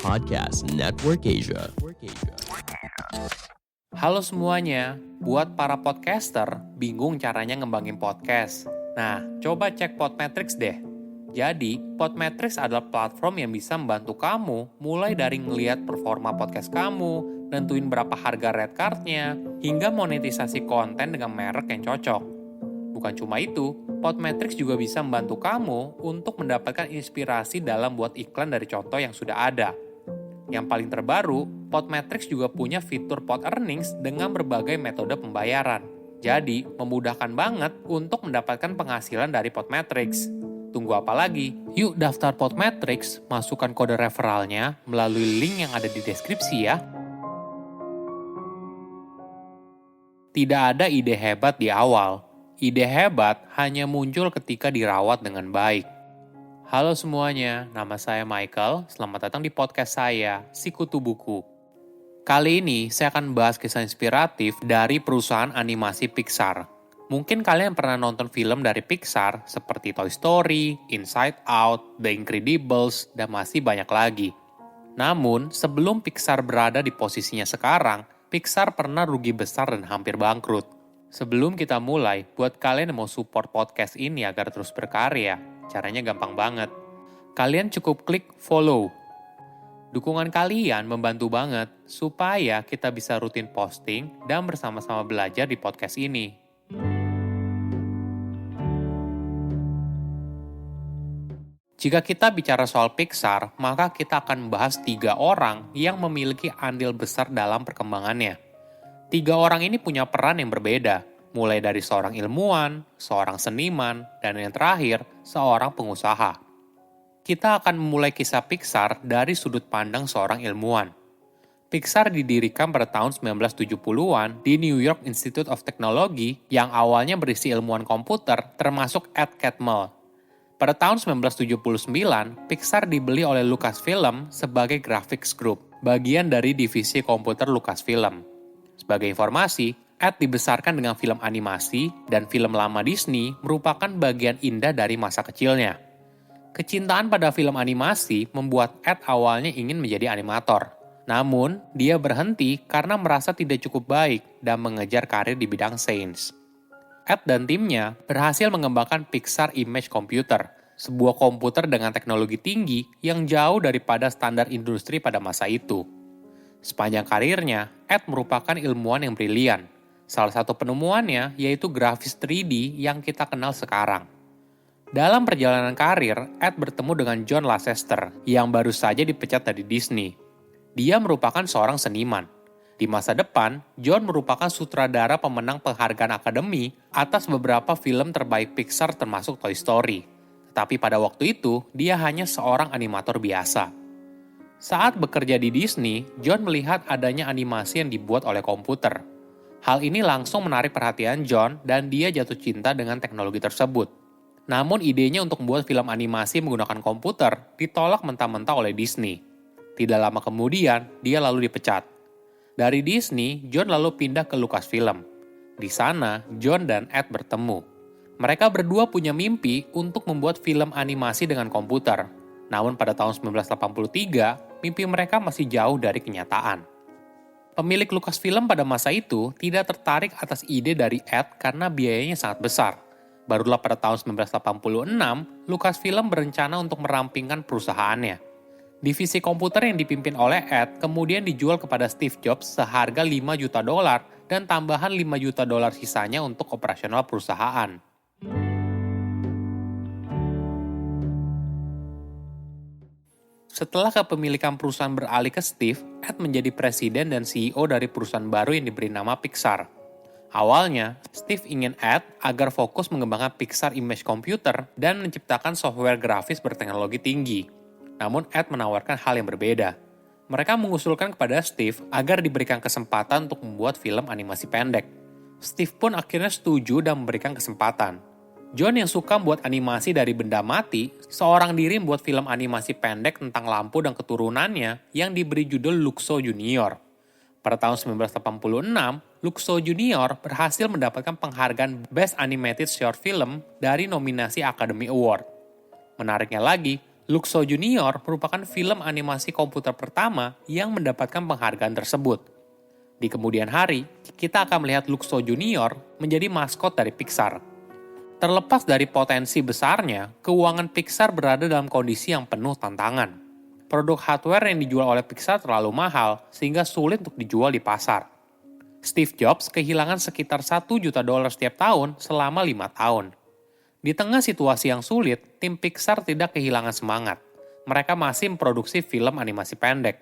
Podcast Network Asia. Halo semuanya, buat para podcaster bingung caranya ngembangin podcast. Nah, coba cek Podmetrics deh. Jadi, Podmetrics adalah platform yang bisa membantu kamu mulai dari ngelihat performa podcast kamu, nentuin berapa harga red card-nya, hingga monetisasi konten dengan merek yang cocok. Bukan cuma itu, Podmetrics juga bisa membantu kamu untuk mendapatkan inspirasi dalam buat iklan dari contoh yang sudah ada. Yang paling terbaru, Podmetrics juga punya fitur Pod Earnings dengan berbagai metode pembayaran. Jadi, memudahkan banget untuk mendapatkan penghasilan dari Podmetrics. Tunggu apa lagi? Yuk daftar Podmetrics, masukkan kode referralnya melalui link yang ada di deskripsi ya. Tidak ada ide hebat di awal. Ide hebat hanya muncul ketika dirawat dengan baik. Halo semuanya, nama saya Michael. Selamat datang di podcast saya, Sikutu Buku. Kali ini saya akan bahas kisah inspiratif dari perusahaan animasi Pixar. Mungkin kalian pernah nonton film dari Pixar seperti Toy Story, Inside Out, The Incredibles, dan masih banyak lagi. Namun, sebelum Pixar berada di posisinya sekarang, Pixar pernah rugi besar dan hampir bangkrut. Sebelum kita mulai, buat kalian yang mau support podcast ini agar terus berkarya, caranya gampang banget. Kalian cukup klik follow. Dukungan kalian membantu banget supaya kita bisa rutin posting dan bersama-sama belajar di podcast ini. Jika kita bicara soal Pixar, maka kita akan membahas 3 orang yang memiliki andil besar dalam perkembangannya. 3 orang ini punya peran yang berbeda, mulai dari seorang ilmuwan, seorang seniman, dan yang terakhir, seorang pengusaha. Kita akan memulai kisah Pixar dari sudut pandang seorang ilmuwan. Pixar didirikan pada tahun 1970-an di New York Institute of Technology yang awalnya berisi ilmuwan komputer termasuk Ed Catmull. Pada tahun 1979, Pixar dibeli oleh Lucasfilm sebagai graphics group, bagian dari divisi komputer Lucasfilm. Sebagai informasi, Ed dibesarkan dengan film animasi dan film lama Disney merupakan bagian indah dari masa kecilnya. Kecintaan pada film animasi membuat Ed awalnya ingin menjadi animator. Namun, dia berhenti karena merasa tidak cukup baik dan mengejar karir di bidang sains. Ed dan timnya berhasil mengembangkan Pixar Image Computer, sebuah komputer dengan teknologi tinggi yang jauh daripada standar industri pada masa itu. Sepanjang karirnya, Ed merupakan ilmuwan yang brilian. Salah satu penemuannya yaitu grafis 3D yang kita kenal sekarang. Dalam perjalanan karir, Ed bertemu dengan John Lasseter yang baru saja dipecat dari Disney. Dia merupakan seorang seniman. Di masa depan, John merupakan sutradara pemenang penghargaan Akademi atas beberapa film terbaik Pixar termasuk Toy Story. Tetapi pada waktu itu, dia hanya seorang animator biasa. Saat bekerja di Disney, John melihat adanya animasi yang dibuat oleh komputer. Hal ini langsung menarik perhatian John dan dia jatuh cinta dengan teknologi tersebut. Namun idenya untuk membuat film animasi menggunakan komputer ditolak mentah-mentah oleh Disney. Tidak lama kemudian, dia lalu dipecat. Dari Disney, John lalu pindah ke Lucasfilm. Di sana, John dan Ed bertemu. Mereka berdua punya mimpi untuk membuat film animasi dengan komputer. Namun pada tahun 1983, mimpi mereka masih jauh dari kenyataan. Pemilik Lucasfilm pada masa itu tidak tertarik atas ide dari Ed karena biayanya sangat besar. Barulah pada tahun 1986, Lucasfilm berencana untuk merampingkan perusahaannya. Divisi komputer yang dipimpin oleh Ed kemudian dijual kepada Steve Jobs seharga $5 juta dan tambahan $5 juta sisanya untuk operasional perusahaan. Setelah kepemilikan perusahaan beralih ke Steve, Ed menjadi presiden dan CEO dari perusahaan baru yang diberi nama Pixar. Awalnya, Steve ingin Ed agar fokus mengembangkan Pixar Image Computer dan menciptakan software grafis berteknologi tinggi. Namun Ed menawarkan hal yang berbeda. Mereka mengusulkan kepada Steve agar diberikan kesempatan untuk membuat film animasi pendek. Steve pun akhirnya setuju dan memberikan kesempatan. John yang suka membuat animasi dari benda mati, seorang diri membuat film animasi pendek tentang lampu dan keturunannya yang diberi judul Luxo Junior. Pada tahun 1986, Luxo Junior berhasil mendapatkan penghargaan Best Animated Short Film dari nominasi Academy Award. Menariknya lagi, Luxo Junior merupakan film animasi komputer pertama yang mendapatkan penghargaan tersebut. Di kemudian hari, kita akan melihat Luxo Junior menjadi maskot dari Pixar. Terlepas dari potensi besarnya, keuangan Pixar berada dalam kondisi yang penuh tantangan. Produk hardware yang dijual oleh Pixar terlalu mahal sehingga sulit untuk dijual di pasar. Steve Jobs kehilangan sekitar $1 juta setiap tahun selama 5 tahun. Di tengah situasi yang sulit, tim Pixar tidak kehilangan semangat. Mereka masih memproduksi film animasi pendek.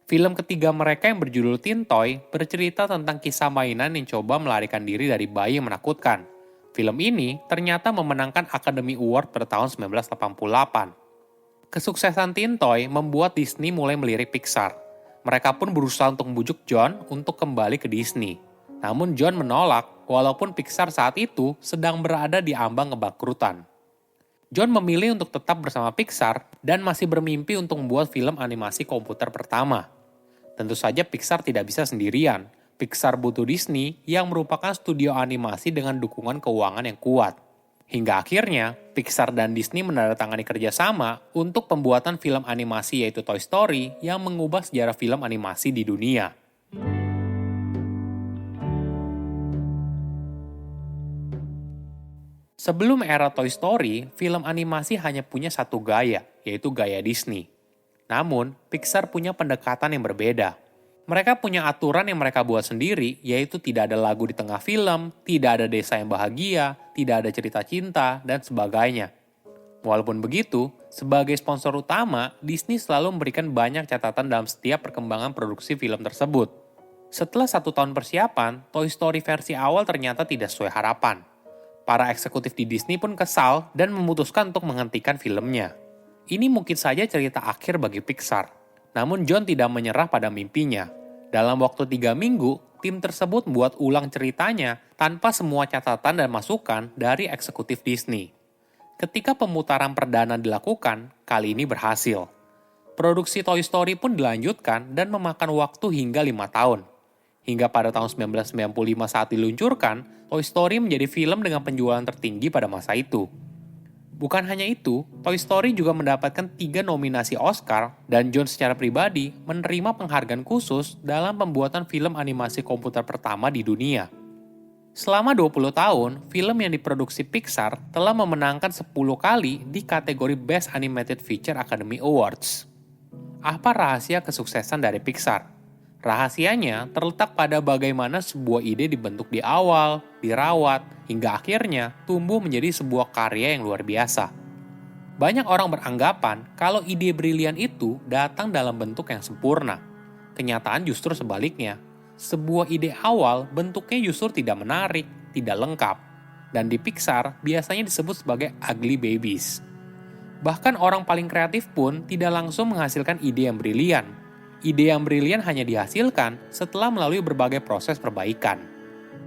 Film ketiga mereka yang berjudul Teen Toy bercerita tentang kisah mainan yang coba melarikan diri dari bayi yang menakutkan. Film ini ternyata memenangkan Academy Award pada tahun 1988. Kesuksesan Teen Toy membuat Disney mulai melirik Pixar. Mereka pun berusaha untuk membujuk John untuk kembali ke Disney. Namun John menolak walaupun Pixar saat itu sedang berada di ambang kebangkrutan. John memilih untuk tetap bersama Pixar dan masih bermimpi untuk membuat film animasi komputer pertama. Tentu saja Pixar tidak bisa sendirian. Pixar butuh Disney yang merupakan studio animasi dengan dukungan keuangan yang kuat. Hingga akhirnya, Pixar dan Disney menandatangani kerjasama untuk pembuatan film animasi yaitu Toy Story yang mengubah sejarah film animasi di dunia. Sebelum era Toy Story, film animasi hanya punya satu gaya, yaitu gaya Disney. Namun, Pixar punya pendekatan yang berbeda. Mereka punya aturan yang mereka buat sendiri, yaitu tidak ada lagu di tengah film, tidak ada desa yang bahagia, tidak ada cerita cinta, dan sebagainya. Walaupun begitu, sebagai sponsor utama, Disney selalu memberikan banyak catatan dalam setiap perkembangan produksi film tersebut. Setelah 1 tahun persiapan, Toy Story versi awal ternyata tidak sesuai harapan. Para eksekutif di Disney pun kesal dan memutuskan untuk menghentikan filmnya. Ini mungkin saja cerita akhir bagi Pixar. Namun John tidak menyerah pada mimpinya. Dalam waktu 3 minggu, tim tersebut membuat ulang ceritanya tanpa semua catatan dan masukan dari eksekutif Disney. Ketika pemutaran perdana dilakukan, kali ini berhasil. Produksi Toy Story pun dilanjutkan dan memakan waktu hingga 5 tahun. Hingga pada tahun 1995 saat diluncurkan, Toy Story menjadi film dengan penjualan tertinggi pada masa itu. Bukan hanya itu, Toy Story juga mendapatkan 3 nominasi Oscar dan John secara pribadi menerima penghargaan khusus dalam pembuatan film animasi komputer pertama di dunia. Selama 20 tahun, film yang diproduksi Pixar telah memenangkan 10 kali di kategori Best Animated Feature Academy Awards. Apa rahasia kesuksesan dari Pixar? Rahasianya terletak pada bagaimana sebuah ide dibentuk di awal, dirawat, hingga akhirnya tumbuh menjadi sebuah karya yang luar biasa. Banyak orang beranggapan kalau ide brilian itu datang dalam bentuk yang sempurna. Kenyataan justru sebaliknya. Sebuah ide awal bentuknya justru tidak menarik, tidak lengkap. Dan di Pixar biasanya disebut sebagai ugly babies. Bahkan orang paling kreatif pun tidak langsung menghasilkan ide yang brilian. Ide yang brilian hanya dihasilkan setelah melalui berbagai proses perbaikan.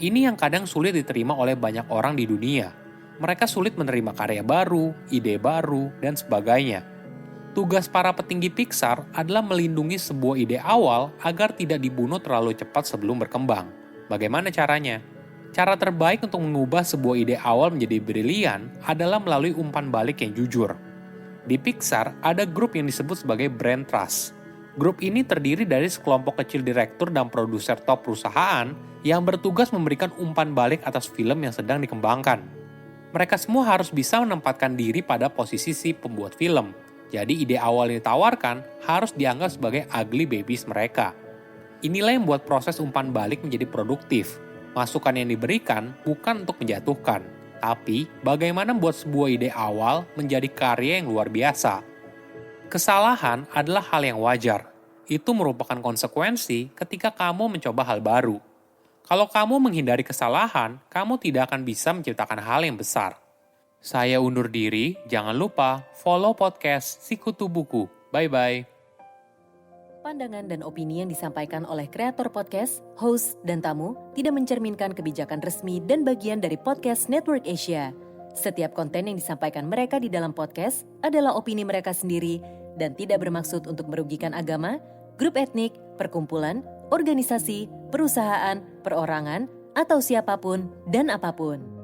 Ini yang kadang sulit diterima oleh banyak orang di dunia. Mereka sulit menerima karya baru, ide baru, dan sebagainya. Tugas para petinggi Pixar adalah melindungi sebuah ide awal agar tidak dibunuh terlalu cepat sebelum berkembang. Bagaimana caranya? Cara terbaik untuk mengubah sebuah ide awal menjadi brilian adalah melalui umpan balik yang jujur. Di Pixar ada grup yang disebut sebagai Brain Trust. Grup ini terdiri dari sekelompok kecil direktur dan produser top perusahaan yang bertugas memberikan umpan balik atas film yang sedang dikembangkan. Mereka semua harus bisa menempatkan diri pada posisi si pembuat film. Jadi ide awal yang ditawarkan harus dianggap sebagai ugly babies mereka. Inilah yang membuat proses umpan balik menjadi produktif. Masukan yang diberikan bukan untuk menjatuhkan, tapi bagaimana membuat sebuah ide awal menjadi karya yang luar biasa. Kesalahan adalah hal yang wajar. Itu merupakan konsekuensi ketika kamu mencoba hal baru. Kalau kamu menghindari kesalahan, kamu tidak akan bisa menciptakan hal yang besar. Saya undur diri, jangan lupa follow podcast Sikutu Buku. Bye-bye. Pandangan dan opini yang disampaikan oleh kreator podcast, host, dan tamu tidak mencerminkan kebijakan resmi dan bagian dari Podcast Network Asia. Setiap konten yang disampaikan mereka di dalam podcast adalah opini mereka sendiri dan tidak bermaksud untuk merugikan agama, grup etnik, perkumpulan, organisasi, perusahaan, perorangan, atau siapapun dan apapun.